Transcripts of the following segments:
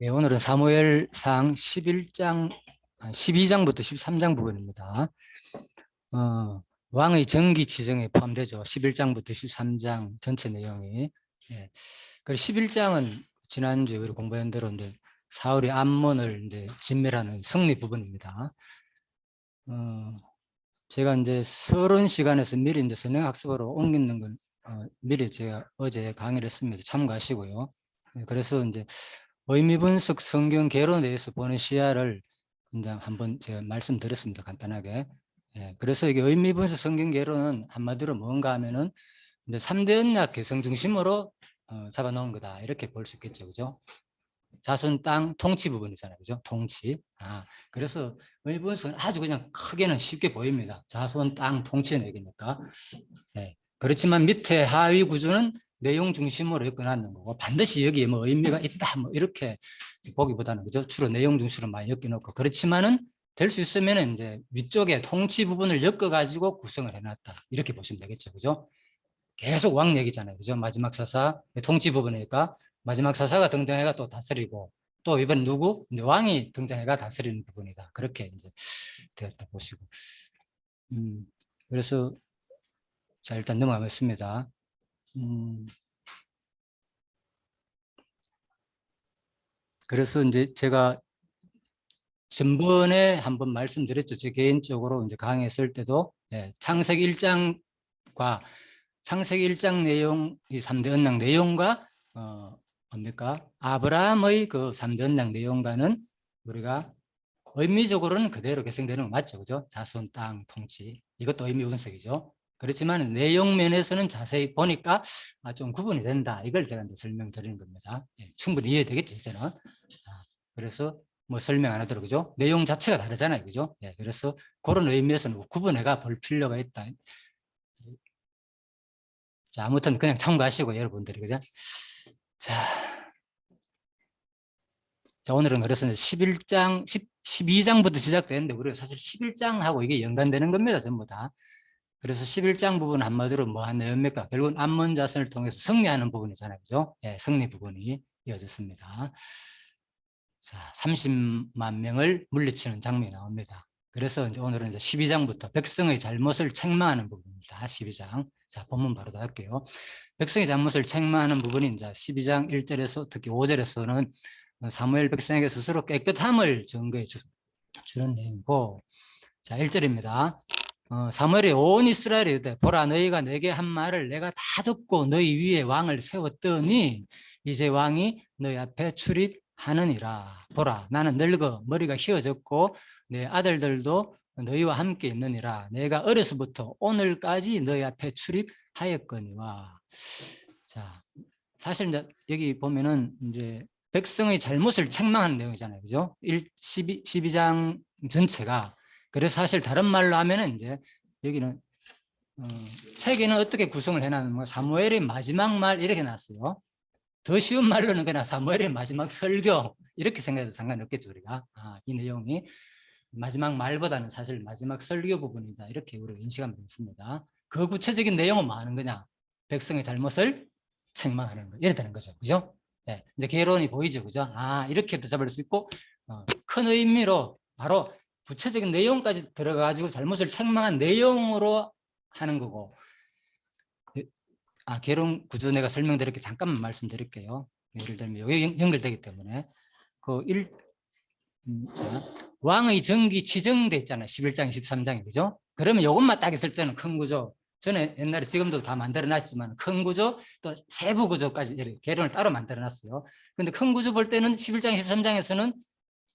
예, 오늘은 사무엘상 11장, 12장부터 13장 부분입니다. 왕의 정기 지정에 포함되죠. 11장부터 13장 전체 내용이. 예. 그리고 11장은 지난주에 우리 공부한 대로 이제 사울이 암몬을 이제 진멸하는 승리 부분입니다. 제가 이제 서론 시간에서 미리 이제 선행학습으로 옮기는 건 미리 제가 어제 강의를 했습니다. 참고하시고요. 그래서 이제 의미 분석 성경 개론에 대해서 보는 시야를 이제 한번 제가 말씀드렸습니다. 간단하게. 예, 그래서 이게 의미 분석 성경 개론은 한마디로 뭔가 하면은 이제 3대 언약 개성 중심으로 잡아놓은 거다. 이렇게 볼 수 있겠죠. 그죠? 자손 땅 통치 부분이잖아요. 그죠? 통치. 그래서 의미 분석은 아주 그냥 크게는 쉽게 보입니다. 자손 땅 통치는 얘기니까. 예, 그렇지만 밑에 하위 구조는 내용 중심으로 엮어놨는 거고 반드시 여기에 뭐 의미가 있다 뭐 이렇게 보기보다는 그죠 주로 내용 중심으로 많이 엮어놓고 그렇지만은 될 수 있으면은 이제 위쪽에 통치 부분을 엮어가지고 구성을 해놨다 이렇게 보시면 되겠죠 그죠 계속 왕 얘기잖아요 그죠 마지막 사사 통치 부분이니까 마지막 사사가 등장해가 또 다스리고 또 이번 누구 이제 왕이 등장해가 다스리는 부분이다 그렇게 이제 되었다 보시고 그래서 자 일단 넘어가겠습니다. 그래서 이제 제가 전번에 한번 말씀드렸죠. 제 개인적으로 이제 강의했을 때도 창세기 1장과 창세기 1장 내용, 이 3대 언약 내용과 뭡니까? 아브라함의 그 3대 언약 내용과는 우리가 의미적으로는 그대로 계승되는 거 맞죠? 그죠? 자손, 땅, 통치. 이것도 의미 분석이죠. 그렇지만 내용 면에서는 자세히 보니까 좀 구분이 된다. 이걸 제가 이제 설명드리는 겁니다. 충분히 이해되겠죠, 이제는. 그래서 뭐 설명 안 하도록 그죠? 내용 자체가 다르잖아요, 그죠? 그래서 그런 의미에서는 구분해가 볼 필요가 있다. 자, 아무튼 그냥 참고하시고 여러분들이 그죠? 자, 오늘은 그래서 11장, 12장부터 시작되는데 우리가 사실 11장하고 이게 연관되는 겁니다, 전부 다. 그래서 11장 부분 한마디로 뭐 한 내용입니까? 결국은 암몬 자손을 통해서 승리하는 부분이잖아요, 그죠? 승리 부분이 이어졌습니다. 자, 30만 명을 물리치는 장면이 나옵니다. 그래서 이제 오늘은 이제 12장부터 백성의 잘못을 책망하는 부분입니다. 12장. 자, 본문 바로 할게요. 백성의 잘못을 책망하는 부분이 이제 12장 1절에서 특히 5절에서는 사무엘 백성에게 스스로 깨끗함을 증거해 주는 내용이고, 자, 1절입니다. 사무엘이 온 이스라엘이 이르되 보라 너희가 내게 한 말을 내가 다 듣고 너희 위에 왕을 세웠더니 이제 왕이 너희 앞에 출입하느니라. 보라 나는 늙어 머리가 휘어졌고 내 아들들도 너희와 함께 있느니라. 내가 어려서부터 오늘까지 너희 앞에 출입하였거니와. 자, 사실 이제 여기 보면은 이제 백성의 잘못을 책망하는 내용이잖아요. 그죠? 12장 전체가. 그래서 사실 다른 말로 하면은 이제 여기는 책에는 어떻게 구성을 해놨는가 사무엘의 마지막 말 이렇게 놨어요. 더 쉬운 말로는 그냥 사무엘의 마지막 설교 이렇게 생각해도 상관없겠죠 우리가. 이 내용이 마지막 말보다는 사실 마지막 설교 부분이다 이렇게 우리가 인식하면 되겠습니다. 그 구체적인 내용은 뭐 하는 거냐? 백성의 잘못을 책망하는 거 이래 되는 거죠, 그죠? 이제 개론이 보이죠, 그죠? 이렇게도 잡을 수 있고 큰 의미로 바로 구체적인 내용까지 들어가지고 잘못을 책망한 내용으로 하는 거고. 개론 구조 내가 설명드릴게 잠깐만 말씀드릴게요. 예를 들면 여기 연결되기 때문에 자, 왕의 정기 지정돼 있잖아요. 11장, 13장이 그죠? 그러면 이것만 딱 있을 때는 큰 구조. 전에 옛날에 지금도 다 만들어놨지만 큰 구조 또 세부 구조까지 개론을 따로 만들어놨어요. 근데 큰 구조 볼 때는 11장, 13장에서는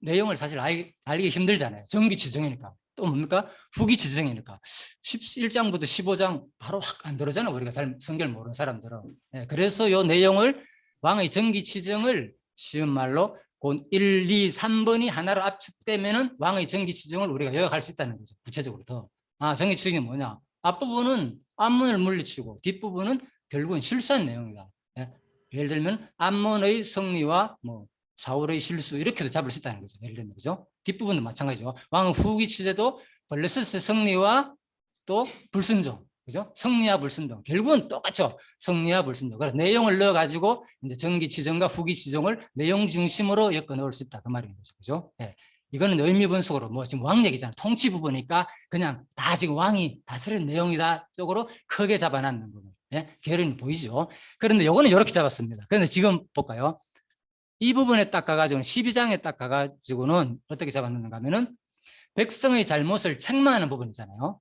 내용을 사실 알기 힘들잖아요. 정기 지정이니까. 또 뭡니까? 후기 지정이니까. 11장부터 15장 바로 확 안 들어오잖아요. 우리가 잘 성경을 모르는 사람들은. 그래서 이 내용을 왕의 정기 지정을 쉬운 말로 1, 2, 3번이 하나로 압축되면은 왕의 정기 지정을 우리가 요약할 수 있다는 거죠. 구체적으로 더. 정기 지정이 뭐냐? 앞부분은 암몬을 물리치고 뒷부분은 결국은 실수한 내용이다. 예를 들면 암몬의 승리와 뭐 사울의 실수 이렇게도 잡을 수 있다는 거죠. 예를 들면 그죠? 뒷부분도 마찬가지죠. 왕은 후기 시대도 블레셋의 승리와 또 불순종 그죠? 성리화 불순종. 결국은 똑같죠. 성리화 불순종. 그래서 내용을 넣어가지고 이제 전기 지정과 후기 지정을 내용 중심으로 엮어 넣을 수 있다. 그 말인 거죠. 그죠? 예. 이거는 의미 분석으로 뭐 지금 왕 얘기잖아. 통치 부분이니까 그냥 다 지금 왕이 다스린 내용이다 쪽으로 크게 잡아놨는 거고. 예? 결론이 보이죠? 그런데 요거는 이렇게 잡았습니다. 그런데 지금 볼까요? 이 부분에 딱 가가지고는 12장에 딱 가가지고는 어떻게 잡았는가 하면은 백성의 잘못을 책망하는 부분이잖아요.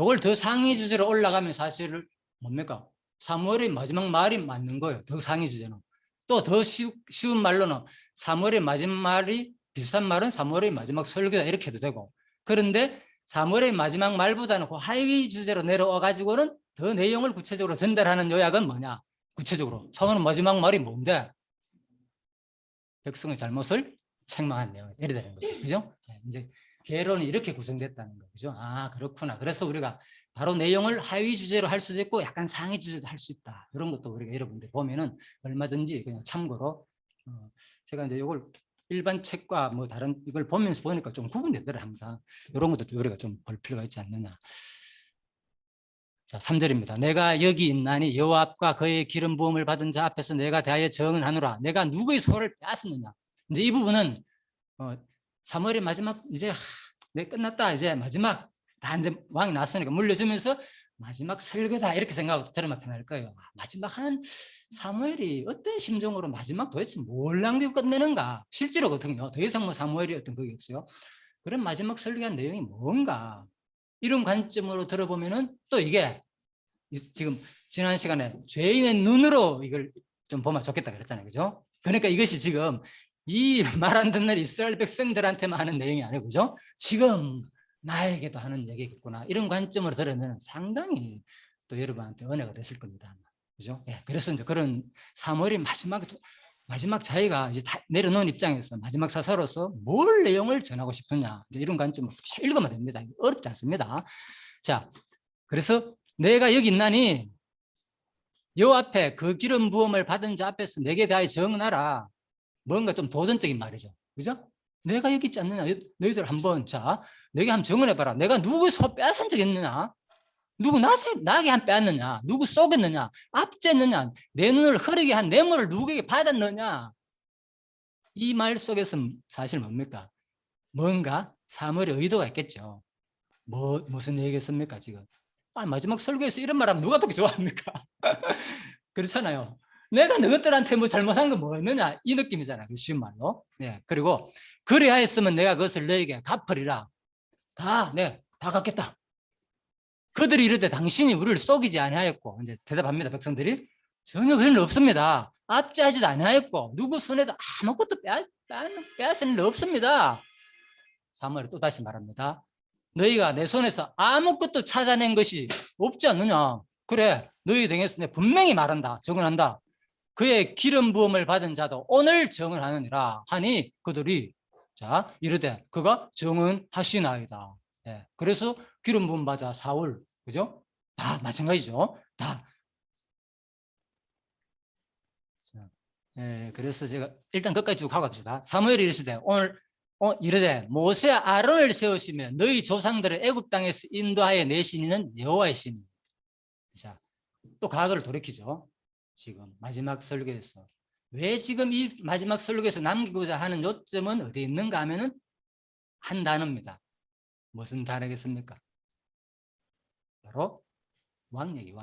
요걸 더 상위 주제로 올라가면 사실 뭡니까? 사무엘의 마지막 말이 맞는 거예요. 더 상위 주제는. 또 더 쉬운 말로는 사무엘의 마지막 말이 비슷한 말은 사무엘의 마지막 설교다 이렇게 해도 되고. 그런데 사무엘의 마지막 말보다는 그 하위 주제로 내려와 가지고는 더 내용을 구체적으로 전달하는 요약은 뭐냐? 구체적으로 사무엘의 마지막 말이 뭔데? 백성의 잘못을 책망한 내용 이래 되는 거죠. 그죠? 이제 개론이 이렇게 구성됐다는 거죠. 아, 그렇구나. 그래서 우리가 바로 내용을 하위 주제로 할 수도 있고 약간 상위 주제도 할 수 있다. 이런 것도 우리가 여러분들 보면은 얼마든지 그냥 참고로 제가 이제 이걸 일반 책과 뭐 다른 이걸 보면서 보니까 좀 구분되더라 항상. 이런 것도 우리가 좀 볼 필요가 있지 않느냐. 자, 3절입니다. 내가 여기 있나니 여호와 앞과 그의 기름 부음을 받은 자 앞에서 내가 대하여 정언하노라. 내가 누구의 소를 빼앗았느냐. 이제 이 부분은 사무엘의 마지막 이제 내 끝났다 이제 마지막 다 이제 왕이 났으니까 물려주면서 마지막 설교다 이렇게 생각하고 들으면 편할 거예요. 마지막 하는 사무엘이 어떤 심정으로 마지막 도대체 뭘 남기고 끝내는가? 실제로거든요. 더 이상 뭐 사무엘이 어떤 그게 없어요. 그런 마지막 설교한 내용이 뭔가? 이런 관점으로 들어보면은 또 이게 지금 지난 시간에 죄인의 눈으로 이걸 좀 보면 좋겠다 그랬잖아요. 그죠? 그러니까 이것이 지금 이 말 안 듣는 이스라엘 백성들한테만 하는 내용이 아니고 그죠? 지금 나에게도 하는 얘기겠구나. 이런 관점으로 들으면 상당히 또 여러분한테 은혜가 되실 겁니다. 그죠? 예, 그래서 이제 그런 사무엘이 마지막 자기가 이제 다 내려놓은 입장에서 마지막 사사로서 뭘 내용을 전하고 싶으냐 이런 관점으로 읽으면 됩니다. 어렵지 않습니다. 자, 그래서 내가 여기 있나니 요 앞에 그 기름 부음을 받은 자 앞에서 내게 대하여 정언하라. 뭔가 좀 도전적인 말이죠. 그죠? 내가 여기 있지 않느냐? 너희들 한번 자, 내게 한번 정언해봐라. 내가 누구 소 빼앗은 적 있느냐? 누구 나게 한 빼앗느냐? 누구 쏘겠느냐? 압제했느냐? 내 눈을 흐리게 한 뇌물을 누구에게 받았느냐? 이 말 속에서 사실 뭡니까? 뭔가 사무엘의 의도가 있겠죠. 무슨 얘기겠습니까 지금? 마지막 설교에서 이런 말하면 누가 그렇게 좋아합니까? 그렇잖아요. 내가 너희들한테 뭐 잘못한 건 뭐였느냐 이 느낌이잖아요. 쉬운 말로. 네. 그리고 그리하였으면 내가 그것을 너에게 갚으리라. 다 갚겠다. 그들이 이르되 당신이 우리를 속이지 아니하였고 이제 대답합니다. 백성들이 전혀 그런 일 없습니다. 압제하지도 아니하였고 누구 손에도 아무것도 빼앗은 일 없습니다. 사무엘이 또 다시 말합니다. 너희가 내 손에서 아무것도 찾아낸 것이 없지 않느냐. 그래 너희 등에서 내 분명히 말한다. 정언한다. 그의 기름 부음을 받은 자도 오늘 정언하느니라 하니 그들이 자 이르되 그가 정언하시나이다. 예, 그래서 기름 부음 받아 사울 그죠? 다 마찬가지죠. 다. 자, 예, 그래서 제가 일단 끝까지 쭉 가봅시다. 사무엘이 이르시되 오늘 이르되 모세 아론을 세우시며 너희 조상들을 애굽 땅에서 인도하여 내신 이는 여호와의 신이. 자, 또 과거를 돌이키죠. 지금 마지막 설교에서 왜 지금 이 마지막 설교에서 남기고자 하는 요점은 어디 있는가 하면은 한 단어입니다. 무슨 단어겠습니까? 바로 왕 얘기.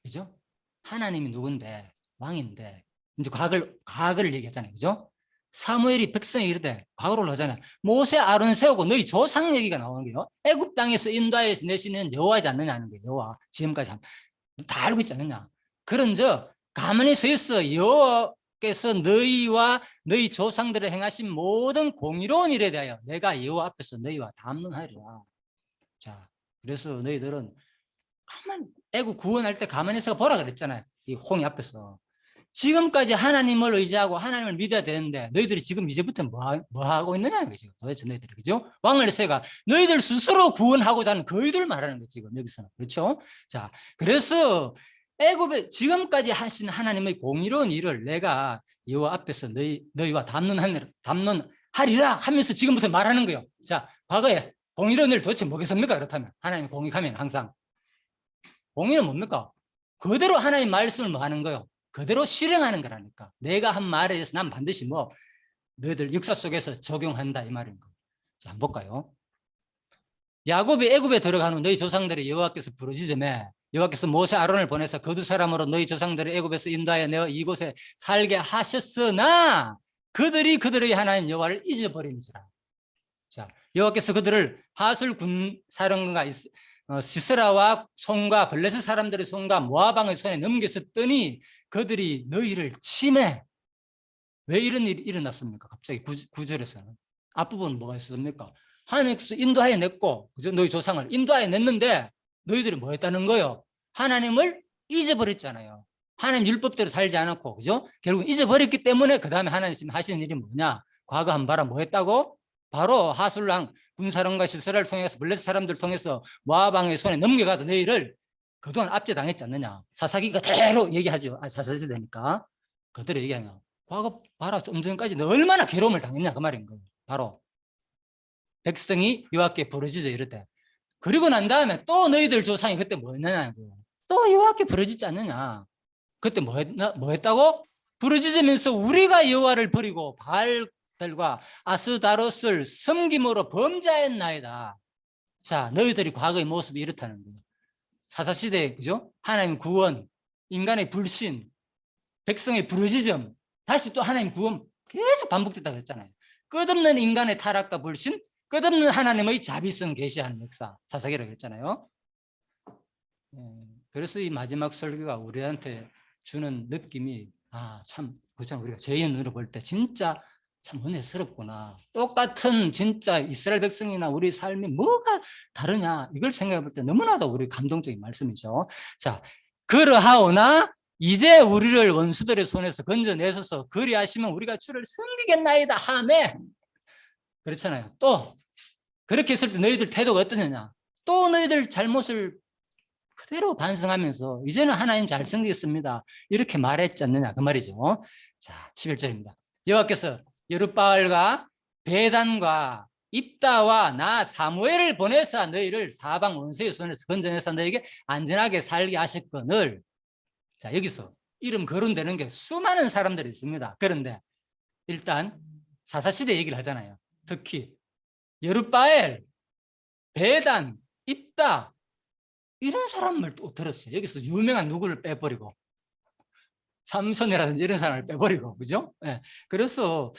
그죠? 하나님이 누군데 왕인데 이제 과거를 얘기했잖아요. 그죠? 사무엘이 백성이 이르되 과거로 올라가잖아요. 모세 아론 세우고 너희 조상 얘기가 나오는 거예요. 애굽 땅에서 인도하여서 내시는 여호와지 않느냐는 거예요. 여호와 지금까지 다 알고 있지 않느냐. 그런저 가만히 서 있어. 여호와께서 너희와 너희 조상들을 행하신 모든 공의로운 일에 대하여 내가 여호와 앞에서 너희와 담론하리라. 자, 그래서 너희들은 가만 애국 구원할 때 가만히 있어 보라 그랬잖아요. 이 홍해 앞에서. 지금까지 하나님을 의지하고 하나님을 믿어야 되는데 너희들이 지금 이제부터 뭐 하고 있느냐는 거죠. 도대체 너희들이. 그죠? 왕을 세가 너희들 스스로 구원하고자 하는 그이들 말하는 거죠. 지금 여기서는. 그렇죠? 자, 그래서 애굽에 지금까지 하신 하나님의 공의로운 일을 내가 여호와 앞에서 너희와 담론하리라 하면서 지금부터 말하는 거예요. 자, 과거에 공의로운 일 도대체 뭐겠습니까? 그렇다면 하나님의 공의하면 항상 공의는 뭡니까? 그대로 하나님 말씀을 뭐 하는 거요? 그대로 실행하는 거라니까. 내가 한 말에 대해서 난 반드시 뭐 너희들 역사 속에서 적용한다 이 말인 거. 자, 한번 볼까요? 야곱이 애굽에 들어간 후 너희 조상들이 여호와께서 부르짖음에 여호와께서 모세 아론을 보내서 그 두 사람으로 너희 조상들을 애굽에서 인도하여 내어 이곳에 살게 하셨으나 그들이 그들의 하나님 여호와를 잊어버린지라. 자, 여호와께서 그들을 하술 군 사령관과 시스라와 손과 블레셋 사람들의 손과 모압 왕의 손에 넘겼었더니 그들이 너희를 침해. 왜 이런 일이 일어났습니까? 갑자기 구절에서는 앞부분은 뭐가 있었습니까? 하나님께서 인도하여 냈고, 그죠? 너희 조상을 인도하여 냈는데 너희들이 뭐 했다는 거예요? 하나님을 잊어버렸잖아요. 하나님 율법대로 살지 않았고, 그죠? 결국 잊어버렸기 때문에 그 다음에 하나님 지금 하시는 일이 뭐냐? 과거 한 바라 뭐 했다고? 바로 하술랑 군사령과 시스라를 통해서 블레셋 사람들을 통해서 모압 왕의 손에 넘겨가도 너희를 그동안 압제당했지 않느냐? 사사기가 그대로 얘기하죠. 사사시대니까 그대로 얘기하냐? 과거 봐라, 좀 전까지 너 얼마나 괴로움을 당했냐 그 말인 거예요. 바로 백성이 여호와께 부르짖어 이럴 때. 그리고 난 다음에 또 너희들 조상이 그때 뭐 했느냐고. 또 여호와께 부르짖지 않느냐. 그때 뭐 했다고? 부르짖으면서 우리가 여호와를 버리고 바알들과 아스다롯을 섬김으로 범죄했나이다. 자, 너희들이 과거의 모습이 이렇다는 거예요. 사사시대, 그죠? 하나님 구원, 인간의 불신, 백성의 부르짖음, 다시 또 하나님 구원 계속 반복됐다고 했잖아요. 끝없는 인간의 타락과 불신, 끝없는 하나님의 자비성 계시하는 역사, 사사기라고 했잖아요. 그래서 이 마지막 설교가 우리한테 주는 느낌이 참 그렇잖아요. 우리가 죄인 눈으로 볼 때 진짜 참 은혜스럽구나. 똑같은 진짜 이스라엘 백성이나 우리 삶이 뭐가 다르냐 이걸 생각해 볼 때 너무나도 우리 감동적인 말씀이죠. 자, 그러하오나 이제 우리를 원수들의 손에서 건져내셔서 그리하시면 우리가 주를 섬기겠나이다 하매. 그렇잖아요. 또 그렇게 했을 때 너희들 태도가 어떠느냐. 또 너희들 잘못을 그대로 반성하면서 이제는 하나님 잘 섬기겠습니다. 이렇게 말했지 않느냐 그 말이죠. 자, 11절입니다. 여호와께서 여룻바알과 베단과 입다와 나 사무엘을 보내사 너희를 사방 원수의 손에서 건져내서 너희에게 안전하게 살게 하셨거늘. 자, 여기서 이름 거론되는 게 수많은 사람들이 있습니다. 그런데 일단 사사시대 얘기를 하잖아요. 특히 여룻바엘, 베단, 입다 이런 사람을 또 들었어요. 여기서 유명한 누구를 빼버리고 삼손이라든지 이런 사람을 빼버리고, 그죠? 네. 그래서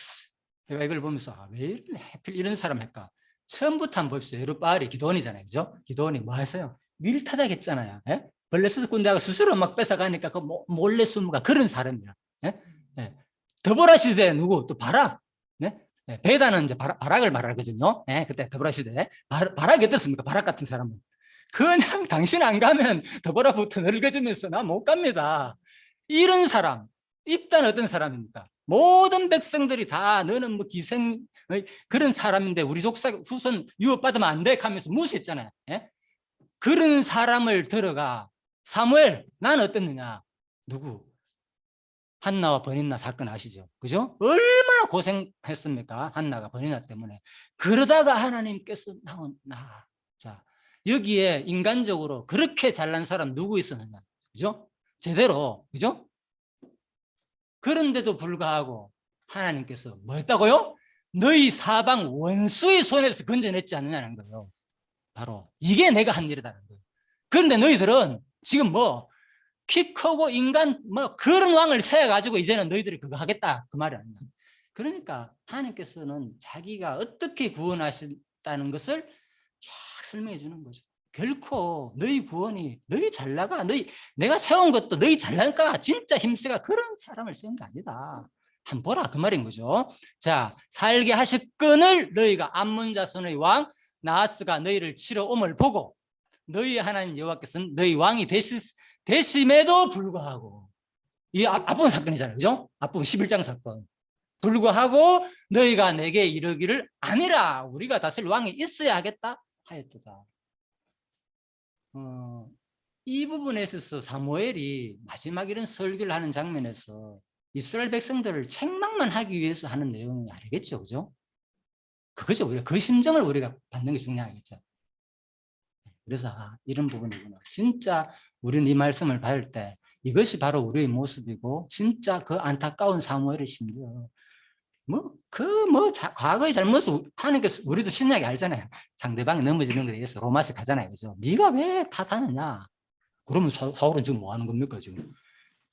제가 이걸 보면서 왜 하필 이런 사람 할까? 처음부터 한번 봅시다. 여룻바알이 기도원이잖아요, 그죠? 기도원이 뭐 했어요? 밀타작했잖아요. 예? 블레셋 군대가 스스로 막 뺏어가니까 그 몰래 숨가 그런 사람이야. 예? 예. 더보라 시대 누구? 또 바락. 네? 예. 베다는 이제 바락을 말하거든요. 예? 그때 더보라 시대 바락이 어떻습니까? 바락 같은 사람은 그냥 당신 안 가면 더보라부터 늙어지면서 나 못 갑니다. 이런 사람, 입단 어떤 사람입니까? 모든 백성들이 다 너는 뭐 기생 그런 사람인데 우리 족사 후손 유업받으면 안 돼 하면서 무시했잖아요. 예? 그런 사람을 들어가 사무엘 난 어땠느냐? 누구? 한나와 버니나 사건 아시죠? 그죠? 얼마나 고생했습니까? 한나가 버니나 때문에. 그러다가 하나님께서 나. 자, 여기에 인간적으로 그렇게 잘난 사람 누구 있었느냐? 그죠? 제대로, 그죠? 그런데도 불구하고 하나님께서 뭐 했다고요? 너희 사방 원수의 손에서 건져냈지 않느냐는 거예요. 바로 이게 내가 한 일이다는 거예요. 그런데 너희들은 지금 뭐 키 크고 인간 뭐 그런 왕을 세워가지고 이제는 너희들이 그거 하겠다 그 말이 아니야. 그러니까 하나님께서는 자기가 어떻게 구원하셨다는 것을 쫙 설명해 주는 거죠. 결코 너희 구원이 너희 잘 나가 내가 세운 것도 너희 잘 나가 진짜 힘세가 그런 사람을 세운 게 아니다. 한번 보라 그 말인 거죠. 자, 살게 하셨거늘 너희가 암몬 자손의 왕 나하스가 너희를 치러 옴을 보고 너희 하나님 여호와께서는 너희 왕이 되심에도 불구하고 이 앞부분 사건이잖아요. 그죠? 앞부분 11장 사건. 불구하고 너희가 내게 이르기를 아니라 우리가 다스릴 왕이 있어야 하겠다 하였도다. 이 부분에 있어서 사무엘이 마지막 이런 설교를 하는 장면에서 이스라엘 백성들을 책망만 하기 위해서 하는 내용이 아니겠죠. 그죠? 그거죠. 우리가 그 심정을 우리가 받는 게 중요하겠죠. 그래서 이런 부분이구나. 진짜 우리는 이 말씀을 받을 때 이것이 바로 우리의 모습이고 진짜 그 안타까운 사무엘의 심정. 과거의 잘못을 하나님께서 우리도 신약에 알잖아요. 상대방이 넘어지는 것에 대해서 로마서 가잖아요. 그죠? 네가 왜 탓하느냐? 그러면 사울은 지금 뭐 하는 겁니까, 지금?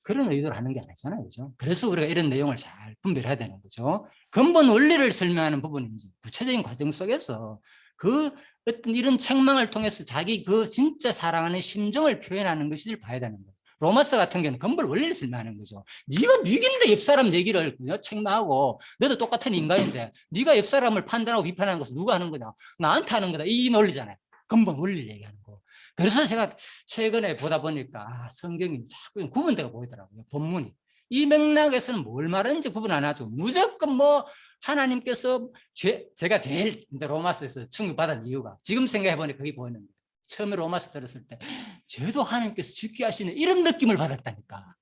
그런 의도를 하는 게 아니잖아요. 그죠? 그래서 우리가 이런 내용을 잘 분별해야 되는 거죠. 근본 원리를 설명하는 부분인지 구체적인 과정 속에서 그 어떤 이런 책망을 통해서 자기 그 진짜 사랑하는 심정을 표현하는 것을 봐야 되는 거예요. 로마서 같은 경우는 근본 원리를 설명하는 거죠. 네가 누구인데 옆 사람 얘기를 책망하고 너도 똑같은 인간인데 네가 옆 사람을 판단하고 비판하는 것은 누가 하는 거냐? 나한테 하는 거다. 이 논리잖아요. 근본 원리를 얘기하는 거. 그래서 제가 최근에 보다 보니까 성경이 자꾸 구분되어 보이더라고요. 본문이. 이 맥락에서는 뭘 말하는지 구분 안 하죠. 무조건 뭐 하나님께서 제가 제일 로마서에서 충격받은 이유가 지금 생각해 보니 그게 보이는 거예요. 처음에 로마서 들었을 때 죄도 하나님께서 죽게 하시는 이런 느낌을 받았다니까.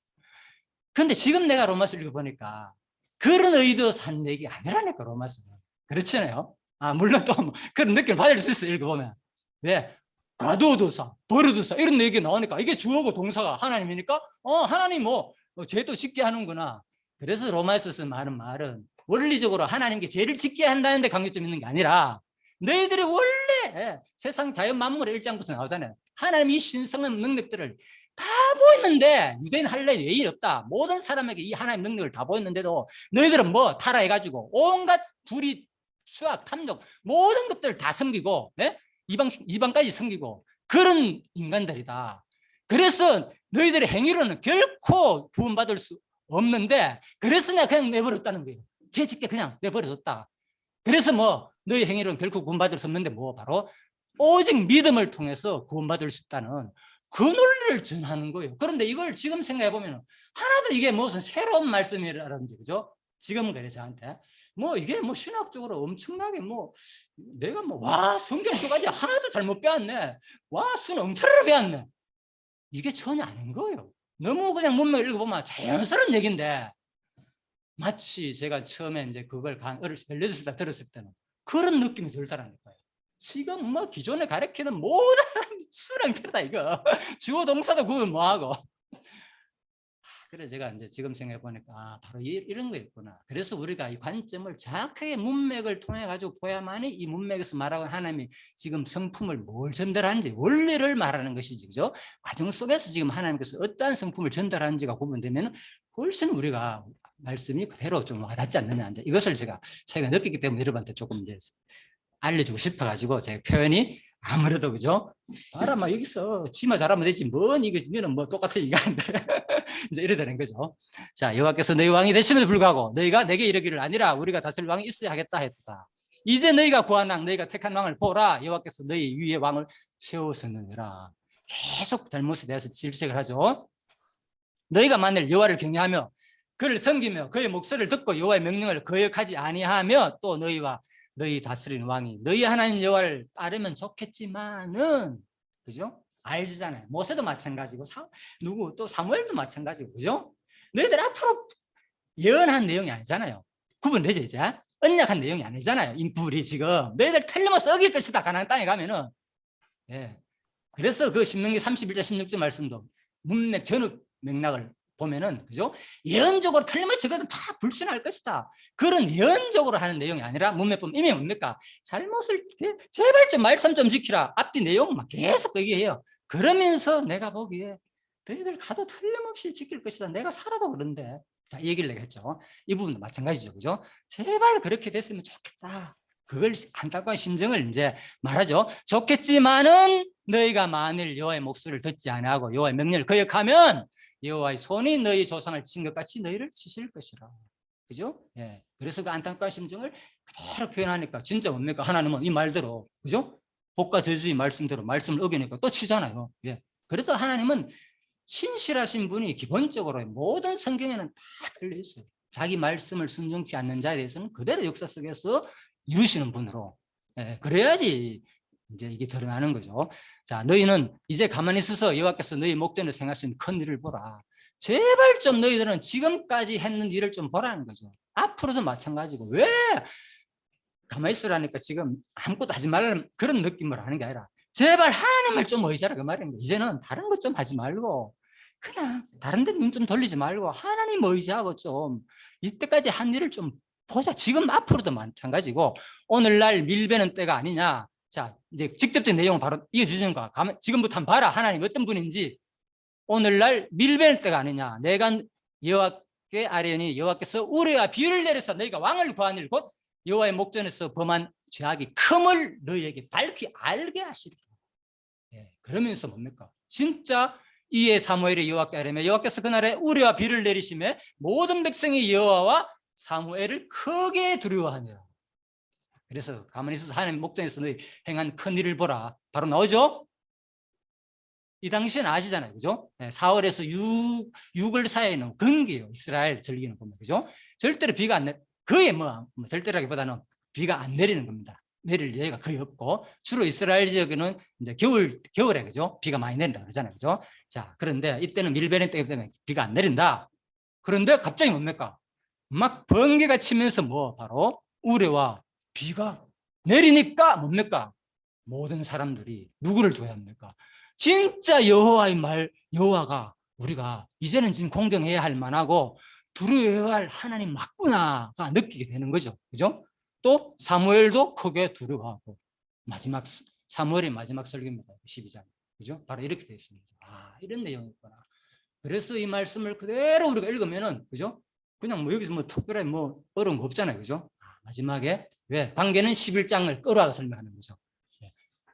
그런데 지금 내가 로마서 읽어보니까 그런 의도에서 한 얘기 아니라니까 로마서는. 그렇잖아요. 물론 또 그런 느낌을 받을 수 있어요. 읽어보면. 왜? 가두어두사, 버려두사 이런 얘기 나오니까 이게 주어고 동사가 하나님이니까 하나님 죄도 짓게 하는구나. 그래서 로마서에서 말은 원리적으로 하나님께 죄를 짓게 한다는데 강조점 있는 게 아니라 너희들이 원래 세상 자연 만물의 1장부터 나오잖아요. 하나님이 신성한 능력들을 다 보였는데 유대인 할례 예의 없다. 모든 사람에게 이 하나님 능력을 다 보였는데도 너희들은 타락해가지고 온갖 불의, 수학, 탐욕 모든 것들을 다 섬기고 이방까지 섬기고 그런 인간들이다. 그래서 너희들의 행위로는 결코 구원받을 수 없는데 그래서 내가 그냥 내버렸다는 거예요. 죄짓게 그냥 내버려뒀다. 그래서 너희 행위로는 결코 구원받을 수 없는데 바로 오직 믿음을 통해서 구원받을 수 있다는 그 논리를 전하는 거예요. 그런데 이걸 지금 생각해 보면 하나도 이게 무슨 새로운 말씀이라든지 그죠? 지금은 그래 저한테 이게 신학적으로 엄청나게 내가 성경 교까지 하나도 잘못 배웠네. 수는 엄청나게 배웠네. 이게 전혀 아닌 거예요. 너무 그냥 문맥을 읽어보면 자연스러운 얘기인데 마치 제가 처음에 이제 그걸 18살 들었을 때는 그런 느낌이 들더라니까요. 지금 기존에 가르치는 모든 수랑 틀다 이거. 주어 동사도 구분 뭐하고. 그래 제가 이제 지금 생각해 보니까 바로 이런 거였구나. 그래서 우리가 이 관점을 정확하게 문맥을 통해 가지고 보야만이 이 문맥에서 말하고 하나님이 지금 성품을 뭘 전달하는지 원리를 말하는 것이지, 그죠? 과정 속에서 지금 하나님께서 어떠한 성품을 전달하는지가 구분되면 훨씬 우리가 말씀이 그대로 좀 와닿지 않느냐. 이것을 제가 느꼈기 때문에 여러분한테 조금 이제 알려주고 싶어가지고 제 표현이 아무래도 그죠? 봐라, 여기서 지마 잘하면 되지. 이거는 똑같은 인간인데. 이제 이래 되는 거죠. 자, 여호와께서 너희 왕이 되심에도 불구하고 너희가 내게 이르기를 아니라 우리가 다스릴 왕이 있어야 하겠다 했다. 이제 너희가 구한 왕, 너희가 택한 왕을 보라. 여호와께서 너희 위에 왕을 세우셨느니라. 계속 잘못에 대해서 질책을 하죠. 너희가 만일 여호와를 경외하며 그를 섬기며 그의 목소리를 듣고 여호와의 명령을 거역하지 아니하며 또 너희 다스리는 왕이 너희 하나님 여호와를 따르면 좋겠지만은 그죠? 알잖아요. 모세도 마찬가지고 또 사무엘도 마찬가지고 그죠? 너희들 앞으로 예언한 내용이 아니잖아요. 구분되죠 이제? 언약한 내용이 아니잖아요. 인풀이 지금 너희들 틀림없이 어길 것이다. 가나안 땅에 가면은 그래서 그 신명기 31장 16절 말씀도 문맥 전후 맥락을 보면은 그죠? 예언적으로 틀림없이 그것은 다 불신할 것이다. 그런 예언적으로 하는 내용이 아니라 문맥 보면 이미 뭡니까? 잘못을 제발 좀 말씀 좀 지키라. 앞뒤 내용 막 계속 얘기해요. 그러면서 내가 보기에 너희들 가도 틀림없이 지킬 것이다. 내가 살아도 그런데. 자, 이 얘기를 내가 했죠. 이 부분도 마찬가지죠. 그죠? 제발 그렇게 됐으면 좋겠다. 그걸 안타까운 심정을 이제 말하죠. 좋겠지만은 너희가 만일 여호와의 목소리를 듣지 아니하고 여호와의 명령을 거역하면 여호와의 손이 너희 조상을 친 것 같이 너희를 치실 것이라. 그죠? 그래서 그 안타까운 심정을 그대로 표현하니까 진짜 뭡니까? 하나님은 이 말대로 그죠? 복과 저주의 말씀대로 말씀을 어기니까 또 치잖아요. 그래서 하나님은 신실하신 분이 기본적으로 모든 성경에는 다 들려 있어요. 자기 말씀을 순종치 않는 자에 대해서는 그대로 역사 속에서 이루시는 분으로. 그래야지 이제 이게 드러나는 거죠. 자, 너희는 이제 가만히 있어서 여호와께서 너희 목전에 행하신 큰 일을 보라. 제발 좀 너희들은 지금까지 했는 일을 좀 보라는 거죠. 앞으로도 마찬가지고. 왜 가만히 있으라니까 지금 아무것도 하지 말라는 그런 느낌을 하는 게 아니라 제발 하나님을 좀 의지하라 그 말입니다. 이제는 다른 것 좀 하지 말고 그냥 다른 데 눈 좀 돌리지 말고 하나님 의지하고 좀 이때까지 한 일을 좀 보자. 지금 앞으로도 마찬가지고 오늘날 밀배는 때가 아니냐. 자, 이제 직접적인 내용을 바로 이어주시는 거. 지금부터 한번 봐라. 하나님 어떤 분인지. 오늘날 밀배는 때가 아니냐. 내가 여호와께 아뢰니 여호와께서 우레와 비를 내려서 너희가 왕을 구하니를 곧 여호와의 목전에서 범한 죄악이 큼을 너희에게 밝히 알게 하시리라. 예, 그러면서 뭡니까? 진짜 이에 사무엘이 여호와께 아뢰며 여호와께서 그날에 우레와 비를 내리시매 모든 백성이 여호와와 사무엘을 크게 두려워하니라. 그래서 가만히 있어서 하나님 목전에서 너희 행한 큰 일을 보라. 바로 나오죠? 이 당시에는 아시잖아요. 그죠? 4월에서 6월 사이에는 건기예요. 이스라엘 절기는 보면. 그죠? 절대로 비가 안 거의 절대라기보다는 비가 안 내리는 겁니다. 내릴 예가 거의 없고 주로 이스라엘 지역에는 이제 겨울에 그죠? 비가 많이 내린다 그러잖아요. 그죠? 자, 그런데 이때는 밀베네 때기 때문에 비가 안 내린다. 그런데 갑자기 뭡니까? 막 번개가 치면서 바로 우레와 비가 내리니까 뭡니까? 모든 사람들이 누구를 둬야 합니까? 진짜 여호와의 말, 여호와가 우리가 이제는 지금 공경해야 할 만하고 두려워해야 할 하나님 맞구나가 느끼게 되는 거죠. 그죠? 또 사무엘도 크게 두려워하고 마지막 사무엘의 마지막 설교입니다. 12장. 그죠? 바로 이렇게 되어 있습니다. 아, 이런 내용이구나. 그래서 이 말씀을 그대로 우리가 읽으면은 그죠? 그냥 여기서 특별히 어려운 거 없잖아요. 그죠? 마지막에 왜? 관계는 11장을 끌어와서 설명하는 거죠.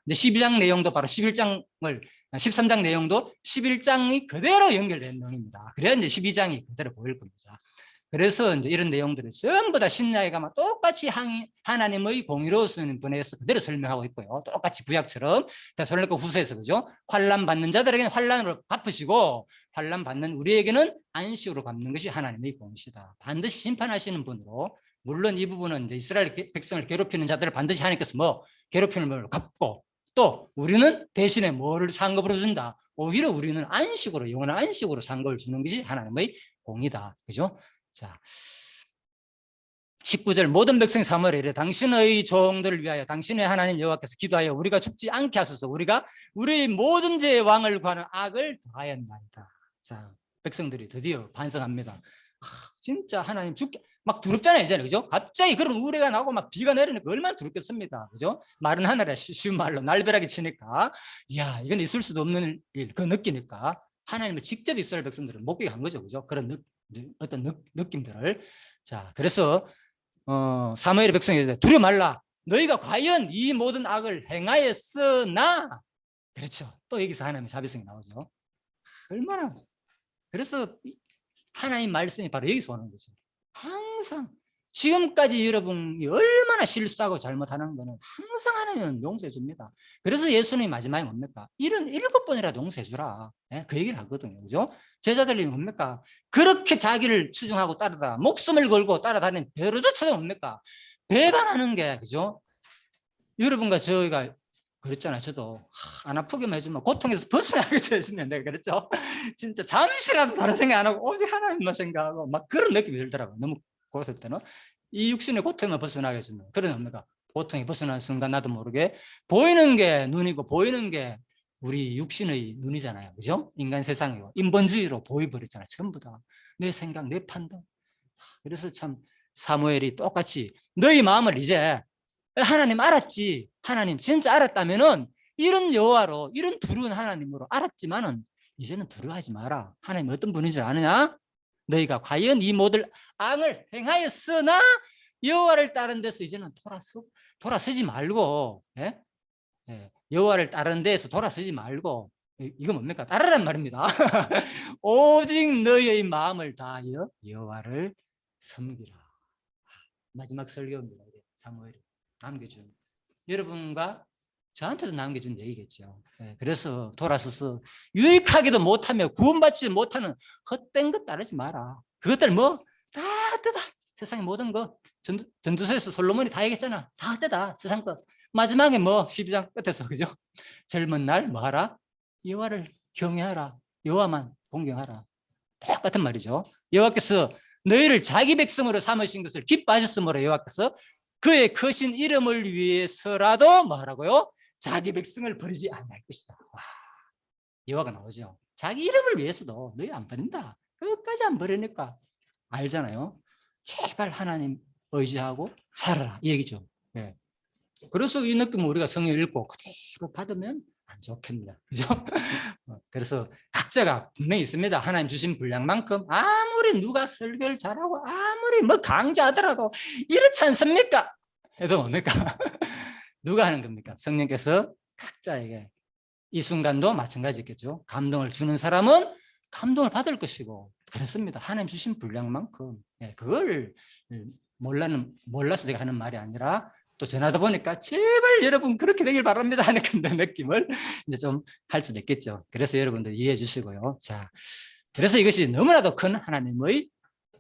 근데 12장 내용도 바로 13장 내용도 11장이 그대로 연결된 내용입니다. 그래야 이제 12장이 그대로 보일 겁니다. 그래서 이제 이런 내용들을 전부 다 신약에가 똑같이 하나님의 공의로우신 분에서 그대로 설명하고 있고요. 똑같이 구약처럼 데살로니가 후서에서 그죠? 환난 받는 자들에게는 환난으로 갚으시고 환난 받는 우리에게는 안식으로 갚는 것이 하나님의 공의시다. 반드시 심판하시는 분으로 물론 이 부분은 이제 이스라엘 백성을 괴롭히는 자들을 반드시 하나님께서 괴롭히는 걸 갚고 또 우리는 대신에 뭐를 상급으로 준다. 오히려 우리는 안식으로 영원한 안식으로 상급을 주는 것이 하나님의 공이다. 그죠? 자, 19절 모든 백성이 사무엘에 이르되 당신의 종들을 위하여 당신의 하나님 여호와께서 기도하여 우리가 죽지 않게 하소서. 우리가 우리의 모든 죄의 왕을 구하는 악을 더하였나이다. 자, 백성들이 드디어 반성합니다. 진짜 하나님 죽게 막 두렵잖아요, 이제는. 그죠? 갑자기 그런 우레가 나고 막 비가 내리니까 얼마나 두렵겠습니다. 그죠? 마른 하늘에 쉬운 말로 날벼락이 치니까 이야, 이건 있을 수도 없는 일, 그 느끼니까 하나님을 직접 이스라엘 백성들을 목격한 거죠. 그죠? 그런 어떤 느낌들을. 자, 그래서 사무엘의 백성이 두려워 말라. 너희가 과연 이 모든 악을 행하였으나 그렇죠. 또 여기서 하나님의 자비성이 나오죠. 얼마나 그래서 하나님 말씀이 바로 여기서 오는 거죠. 항상 지금까지 여러분이 얼마나 실수하고 잘못하는 거는 항상 하나님은 용서해 줍니다. 그래서 예수님이 마지막에 뭡니까? 7번이라도 용서해 주라. 네? 그 얘기를 하거든요. 그죠? 제자들이 뭡니까? 그렇게 자기를 추종하고 따르다 목숨을 걸고 따라다니는 베드로조차도 뭡니까? 배반하는 게 그죠? 여러분과 저희가 그랬잖아요. 저도 안 아프게만 해주면 고통에서 벗어나게 해주면 내가 그랬죠. 진짜 잠시라도 다른 생각 안 하고 오직 하나님만 생각하고 막 그런 느낌이 들더라고요. 너무 고생 때는 이 육신의 고통만 벗어나게 해주면 그런 겁니까? 고통이 벗어나는 순간 나도 모르게 보이는 게 눈이고 보이는 게 우리 육신의 눈이잖아요. 그죠? 인간 세상이고 인본주의로 보여버렸잖아요. 전부 다 내 생각, 내 판단. 그래서 참 사무엘이 똑같이 너희 마음을 이제 하나님 알았지. 하나님 진짜 알았다면은 이런 여호와로 이런 두려운 하나님으로 알았지만은 이제는 두려워하지 마라. 하나님 어떤 분인 줄 아느냐? 너희가 과연 이 모든 악을 행하였으나 여호와를 따른 데서 이제는 돌아서지 말고 예? 예. 여호와를 따른 데에서 돌아서지 말고 이거 뭡니까? 따르란 말입니다. 오직 너희의 마음을 다하여 여호와를 섬기라. 마지막 설교입니다. 사무엘이 남겨준 여러분과 저한테도 남겨준 얘기겠죠. 네, 그래서 돌아서서 유익하기도 못하며 구원받지 못하는 헛된 것 따르지 마라. 그것들 다 헛되다. 세상의 모든 거 전두서에서 솔로몬이 다 얘기했잖아. 다 헛되다. 세상 것. 마지막에 12장 끝에서 그죠? 젊은 날 하라? 여호와를 경외하라. 여호와만 공경하라. 똑같은 말이죠. 여호와께서 너희를 자기 백성으로 삼으신 것을 기뻐하셨으므로 여호와께서 그의 크신 이름을 위해서라도 하라고요? 자기 백성을 버리지 않을 것이다. 와, 여호와가 나오죠. 자기 이름을 위해서도 너희 안 버린다. 끝까지 안 버리니까 알잖아요. 제발 하나님 의지하고 살아라 이 얘기죠. 예. 그래서 이 느낌 우리가 성경 읽고 그대로 받으면 안 좋겠습니다. 그죠? 그래서 각자가 분명히 있습니다. 하나님 주신 분량만큼 아무리 누가 설교를 잘하고 아무리 뭐 강조하더라도 이렇지 않습니까? 해도 뭡니까? 누가 하는 겁니까? 성령께서 각자에게 이 순간도 마찬가지겠죠. 감동을 주는 사람은 감동을 받을 것이고 그렇습니다. 하나님 주신 분량만큼 그걸 몰라서 제가 하는 말이 아니라 또 전하다 보니까 제발 여러분 그렇게 되길 바랍니다 하는 그런 느낌을 이제 좀 할 수도 있겠죠. 그래서 여러분들 이해해 주시고요. 자, 그래서 이것이 너무나도 큰 하나님의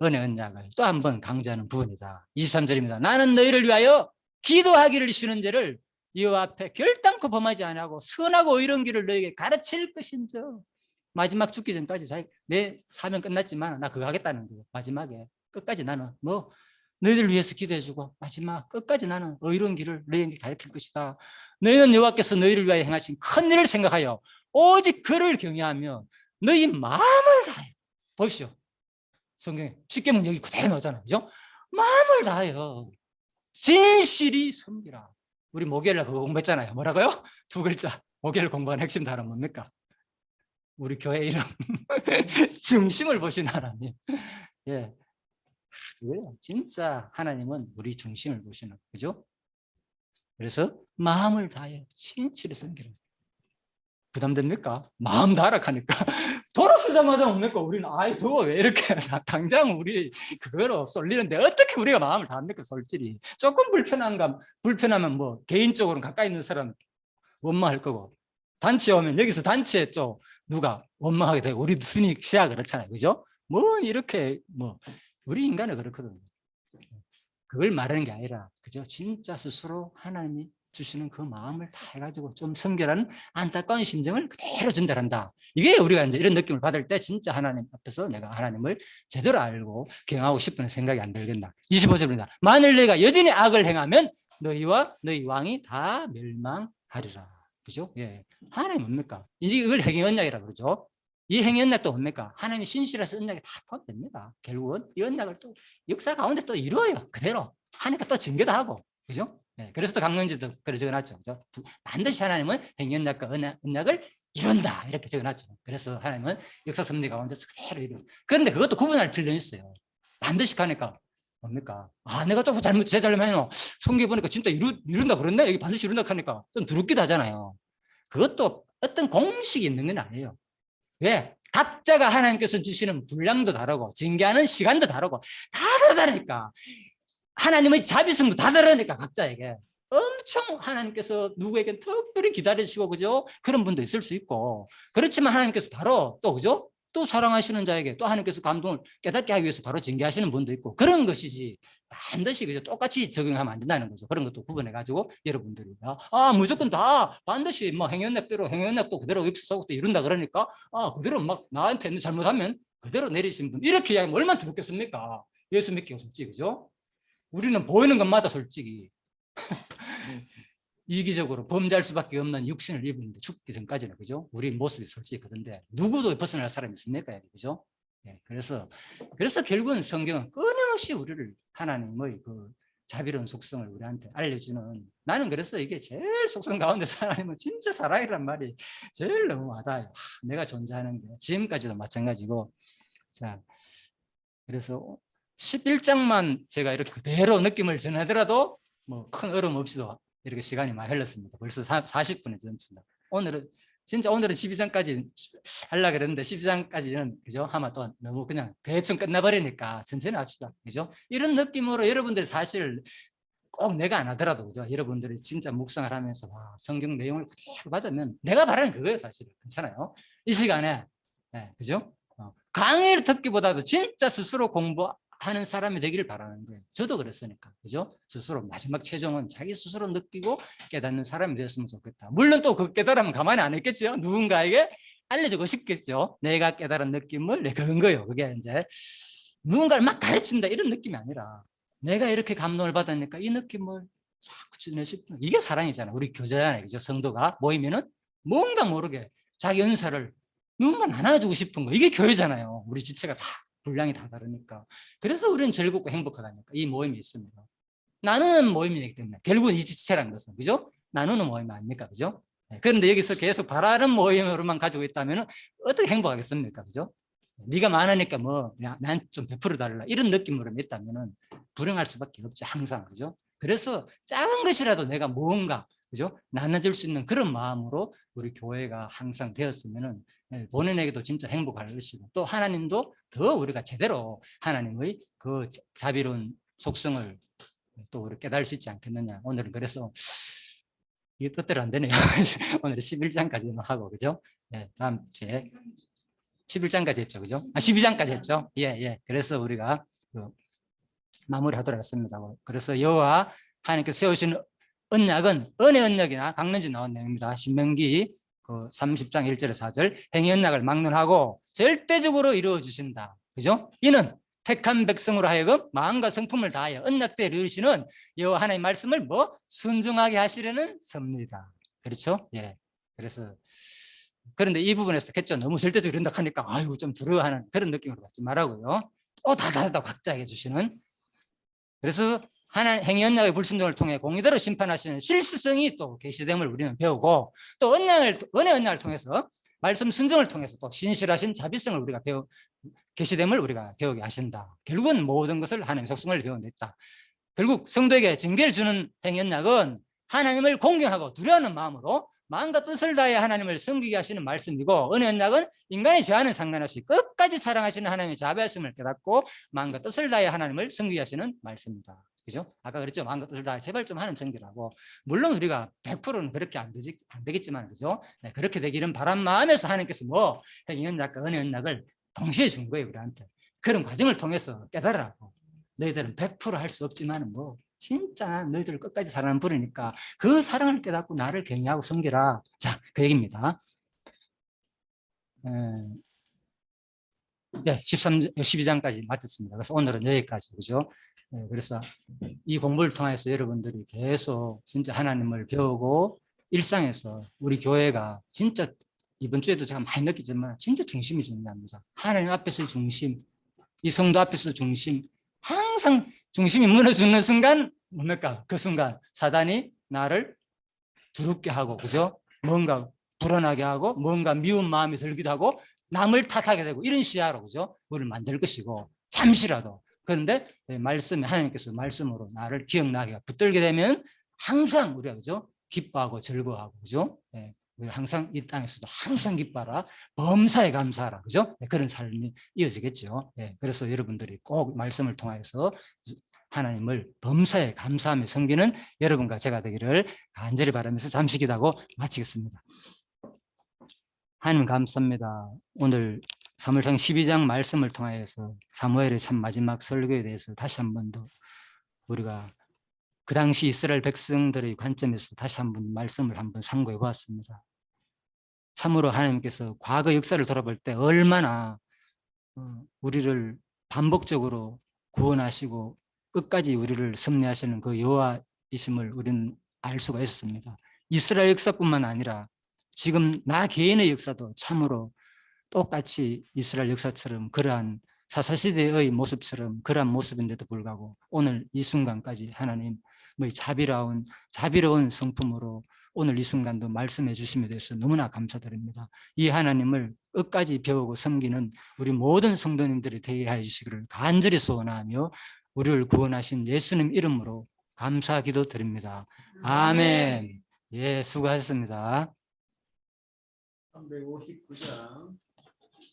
은혜 언약을 또 한 번 강조하는 부분이다. 23절입니다. 나는 너희를 위하여 기도하기를 쉬는 죄를 여호와 앞에 결단코 범하지 아니하고 선하고 의로운 길을 너에게 가르칠 것인저. 마지막 죽기 전까지 내 사명 끝났지만 나 그거 하겠다는 거예요. 마지막에 끝까지 나는 뭐 너희들 위해서 기도해주고 마지막 끝까지 나는 의로운 길을 너희에게 가르칠 것이다. 너희는 여호와께서 너희를 위하여 행하신 큰 일을 생각하여 오직 그를 경외하며 너희 마음을 다하여 보십시오. 성경에 쉽게 보면 여기 그대로 나오잖아요. 그죠? 마음을 다하여 진실이 섬기라. 우리 목요일날 그거 공부했잖아요. 뭐라고요? 두 글자. 목요일 공부한 핵심 단어 뭡니까? 우리 교회 이름 중심을 보신 하나님. 예, 왜요? 진짜 하나님은 우리 중심을 보시는, 그죠? 그래서 마음을 다해 진실을 섬기라. 부담됩니까? 마음 다하라 하니까 돌아서자마자 뭡니까? 우리는 아이 더워 왜 이렇게 당장 우리 그거로 쏠리는데 어떻게 우리가 마음을 다합니까? 솔직히 조금 불편하면 뭐 개인적으로 가까이 있는 사람 원망할 거고 단체 오면 여기서 단체 쪽 누가 원망하게 되고 우리 순위 시야 그렇잖아요, 그죠? 뭐 이렇게 뭐 우리 인간은 그렇거든요. 그걸 말하는 게 아니라 그죠? 진짜 스스로 하나님이 주시는 그 마음을 다 해가지고 좀 섬겨라는 안타까운 심정을 그대로 전달한다. 이게 우리가 이제 이런 느낌을 받을 때 진짜 하나님 앞에서 내가 하나님을 제대로 알고 경영하고 싶은 생각이 안 들겠다. 25절입니다. 만일 너희가 여전히 악을 행하면 너희와 너희 왕이 다 멸망하리라. 그죠? 예. 하나님 뭡니까? 이걸 행위 언약이라 그러죠. 이 행위 언약도 뭡니까? 하나님이 신실해서 언약이 다 포함됩니다. 결국은 이 언약을 또 역사 가운데 또 이루어요. 그대로. 하니까 또 징계도 하고. 그죠? 네, 그래서 또 강론지도 그래 적어놨죠. 그죠? 반드시 하나님은 행위 언약과 언약을 이룬다. 이렇게 적어놨죠. 그래서 하나님은 역사 섭리 가운데서 그대로 이루어. 그런데 그것도 구분할 필요는 있어요. 반드시 하니까 뭡니까? 아, 내가 조금 제 잘못해요. 성경에 보니까 진짜 이룬다 그랬네? 여기 반드시 이룬다 하니까 좀 두렵기도 하잖아요. 그것도 어떤 공식이 있는 건 아니에요. 왜? 각자가 하나님께서 주시는 분량도 다르고 징계하는 시간도 다르고 다 다르다니까. 하나님의 자비성도 다 다르니까 각자에게. 엄청 하나님께서 누구에게 특별히 기다려주시고 그죠? 그런 분도 있을 수 있고 그렇지만 하나님께서 바로 또 그죠? 또 사랑하시는 자에게 또 하나님께서 감동을 깨닫게 하기 위해서 바로 징계하시는 분도 있고 그런 것이지 반드시 그죠? 똑같이 적용하면 안 된다는 거죠. 그런 것도 구분해 가지고 여러분들이 무조건 다 반드시 뭐 행위언약대로 행위언약도 그대로 역사하고 또 이룬다 그러니까 그대로 막 나한테 잘못하면 그대로 내리신 분 이렇게 이야기하면 얼마나 두렵겠습니까? 예수 믿기가 솔직히 그죠? 우리는 보이는 것마다 솔직히 이기적으로 범죄할 수밖에 없는 육신을 입었는데 죽기 전까지는 그죠? 우리 모습이 솔직히 그런데 누구도 벗어날 사람이 있습니까? 그죠? 예, 그래서 결국은 성경은 끊임없이 우리를 하나님의 그 자비로운 속성을 우리한테 알려주는 나는 그래서 이게 제일 속성 가운데서 하나님은 진짜 사랑이란 말이 제일 너무 와닿아요. 내가 존재하는 게 지금까지도 마찬가지고 자 그래서 11장만 제가 이렇게 그대로 느낌을 전하더라도 뭐 큰 어려움 없이도 이렇게 시간이 많이 흘렀습니다. 벌써 40분이 지났습니다. 오늘은 12장까지 하려고 그랬는데 12장까지는 그죠? 하면 또 너무 그냥 대충 끝나버리니까 천천히 합시다. 그죠? 이런 느낌으로 여러분들이 사실 꼭 내가 안 하더라도 그죠? 여러분들이 진짜 묵상을 하면서 성경 내용을 그대로 받으면 내가 바라는 그거예요, 사실. 괜찮아요? 이 시간에 그죠? 강의를 듣기보다도 진짜 스스로 공부하는 사람이 되기를 바라는 거예요. 저도 그랬으니까. 그죠? 스스로 마지막 최종은 자기 스스로 느끼고 깨닫는 사람이 되었으면 좋겠다. 물론 또 그 깨달으면 가만히 안 있겠죠. 누군가에게 알려주고 싶겠죠. 내가 깨달은 느낌을 그런 거예요. 그게 이제 누군가를 막 가르친다 이런 느낌이 아니라 내가 이렇게 감동을 받으니까 이 느낌을 자꾸 주변에 씹는 이게 사랑이잖아. 우리 교제잖아요. 그죠? 성도가 모이면은 뭔가 모르게 자기 은사를 누군가 나눠주고 싶은 거. 이게 교회잖아요. 우리 지체가 다 분량이 다 다르니까. 그래서 우리는 즐겁고 행복하다니까. 이 모임이 있습니다. 나누는 모임이기 때문에 결국은 이 지체라는 것은 그죠? 나누는 모임 아닙니까? 그죠? 네. 그런데 여기서 계속 바라는 모임으로만 가지고 있다면 어떻게 행복하겠습니까? 그죠? 네가 많으니까 뭐 난 좀 베풀어 달라 이런 느낌으로 있다면은 불행할 수밖에 없죠. 항상 그죠? 그래서 작은 것이라도 내가 뭔가 그죠? 나눠줄 수 있는 그런 마음으로 우리 교회가 항상 되었으면은 본인에게도 진짜 행복할 것이고 또 하나님도 더 우리가 제대로 하나님의 그 자비로운 속성을 또 우리 깨달을 수 있지 않겠느냐. 오늘은 그래서 이게 뜻대로 안 되네요. 오늘은 11장까지만 하고 그죠? 네, 다음 주에 11장까지 했죠. 그죠? 12장까지 했죠. 예, 예. 그래서 우리가 마무리하도록 했습니다. 그래서 여호와 하나님께서 세우신 언약은 은혜 언약이나 강론지 나온 내용입니다. 신명기 그 30장 1절에 4절 행위 언약을 막론하고 절대적으로 이루어 주신다. 그죠? 이는 택한 백성으로 하여금 마음과 성품을 다하여 언약대로 이루시는 여호와 하나님의 말씀을 뭐 순종하게 하시려는 섭니다. 그렇죠? 예. 그래서 그런데 이 부분에서 했죠. 너무 절대적으로 이런다 하니까 아이고 좀 두려워하는 그런 느낌으로 갖지 말라고요. 또 다다다 각자해 주시는. 그래서 하나님 행위 언약의 불순종을 통해 공의대로 심판하시는 실수성이 또 계시됨을 우리는 배우고 또 은혜 언약을 통해서 말씀 순종을 통해서 또 신실하신 자비성을 우리가 계시됨을 우리가 배우게 하신다. 결국은 모든 것을 하나님의 속성을 배워냈다. 결국 성도에게 징계를 주는 행위 언약은 하나님을 공경하고 두려워하는 마음으로 마음과 뜻을 다해 하나님을 섬기게 하시는 말씀이고 은혜 언약은 인간의 죄와는 상관없이 끝까지 사랑하시는 하나님의 자비하심을 깨닫고 마음과 뜻을 다해 하나님을 섬기게 하시는 말씀입니다. 그죠? 아까 그랬죠. 마음과 뜻을 다해 제발 좀 하나님 섬기라고. 물론 우리가 100%는 그렇게 안 되겠지만 그죠? 네, 그렇게 되기는 바란 마음에서 하나님께서 뭐 행위 언약과 은혜 언약을 동시에 준 거예요. 우리한테. 그런 과정을 통해서 깨달으라고. 너희들은 100% 할 수 없지만 뭐 진짜 너희들을 끝까지 사랑하는 분이니까 그 사랑을 깨닫고 나를 경외하고 섬기라. 자, 그 얘기입니다. 네, 12장까지 마쳤습니다. 그래서 오늘은 여기까지, 그죠? 네, 그래서 이 공부를 통해서 여러분들이 계속 진짜 하나님을 배우고 일상에서 우리 교회가 진짜 이번 주에도 제가 많이 느끼지만 진짜 중심이 중요합니다. 하나님 앞에서의 중심, 이 성도 앞에서 중심, 항상 중심이 무너지는 순간 뭡니까? 그 순간 사단이 나를 두렵게 하고 그죠? 뭔가 불안하게 하고 뭔가 미운 마음이 들기도 하고 남을 탓하게 되고 이런 시야로 그죠? 우리를 만들 것이고 잠시라도 그런데 말씀에 하나님께서 말씀으로 나를 기억나게 붙들게 되면 항상 우리가 그죠? 기뻐하고 즐거워하고 그죠? 네. 항상 이 땅에서도 항상 기뻐하라 범사에 감사하라 그죠? 네, 그런 삶이 이어지겠죠. 네, 그래서 여러분들이 꼭 말씀을 통해서 하나님을 범사에 감사하며 섬기는 여러분과 제가 되기를 간절히 바라면서 잠시 기도하고 마치겠습니다. 하나님 감사합니다. 오늘 사무엘상 12장 말씀을 통하여서 사무엘의 참 마지막 설교에 대해서 다시 한 번 더 우리가 그 당시 이스라엘 백성들의 관점에서 다시 한번 말씀을 한번 상고해 보았습니다. 참으로 하나님께서 과거 역사를 돌아볼 때 얼마나 우리를 반복적으로 구원하시고 끝까지 우리를 섭리하시는 그 여호와이심을 우리는 알 수가 있었습니다. 이스라엘 역사뿐만 아니라 지금 나 개인의 역사도 참으로 똑같이 이스라엘 역사처럼 그러한 사사시대의 모습처럼 그러한 모습인데도 불구하고 오늘 이 순간까지 하나님의 자비로운 성품으로 오늘 이 순간도 말씀해 주심에 대해서 너무나 감사드립니다. 이 하나님을 끝까지 배우고 섬기는 우리 모든 성도님들이 되게 하여 주시기를 간절히 소원하며 우리를 구원하신 예수님 이름으로 감사 기도 드립니다. 아멘. 예, 수고하셨습니다. 359장